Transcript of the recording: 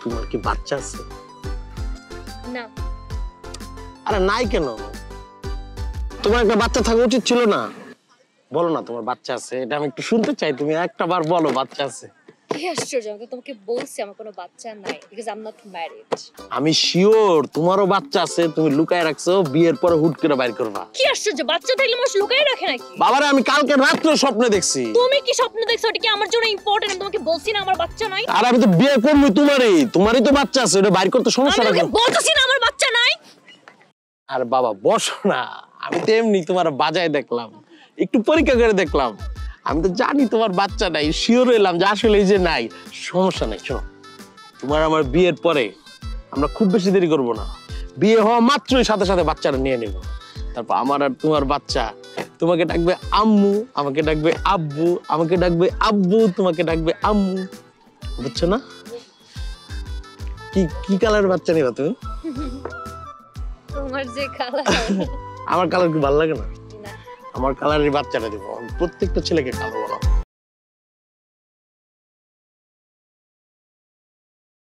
তোমার কি বাচ্চা আছে? না। আরে নাই কেন? তোমার একটা বাচ্চা থাকা উচিত ছিল না? বলো না তোমার বাচ্চা আছে, এটা আমি একটু শুনতে চাই। তুমি একটা বার বলো বাচ্চা আছে। কি আশ্চর্য, আমি তো তোমাকে বলছি আমার কোনো বাচ্চা নাই, because I am not married. আমি শিওর তোমারও বাচ্চা আছে, তুমি লুকায় রাখছো, বিয়ের পরে হুট করে বাইর করবা। কি আশ্চর্য, বাচ্চা থাকলে মানুষ লুকায় রাখে নাকি? বাবারে আমি কালকে রাত্রে স্বপ্নে দেখছি। তুমি কি স্বপ্ন দেখছো? ওটা কি আমার জন্য ইম্পর্টেন্ট? আমি তোমাকে বলছি না আমার বাচ্চা নাই। আর আমি তো বিয়ে করবো তোমারই তো বাচ্চা আছে, ওটা বাইর করতে সমস্যা আমি নাকি? তোমাকে বলতেছি না আমার বাচ্চা নাই। আর বাবা বসো না, আমি তো এমনি তোমার বাজায় দেখলাম, একটু পরীক্ষা করে দেখলাম। আমি তো জানি তোমার বাচ্চা নাই, শিওর হইলাম যে আসলে এই যে নাই। সমস্যা নাই, শোনো, তোমার আমার বিয়ের পরে আমরা খুব বেশি দেরি করব না। বিয়ে হওয়া মাত্রই সাথে সাথে বাচ্চাটা নিয়ে নেব। তারপর আমার আর তোমার বাচ্চা তোমাকে ডাকবে আম্মু, আমাকে ডাকবে আব্বু, আমাকে ডাকবে আব্বু, তোমাকে ডাকবে আম্মু। বুঝছো না? কি কি কালারের বাচ্চা নিবা তুমি? তোমার যে কালার। আমার কালার কি ভালো লাগে না? না। আমার কালারের বাচ্চাটা দিব, প্রত্যেকটা ছেলেকে কালো বানাবো।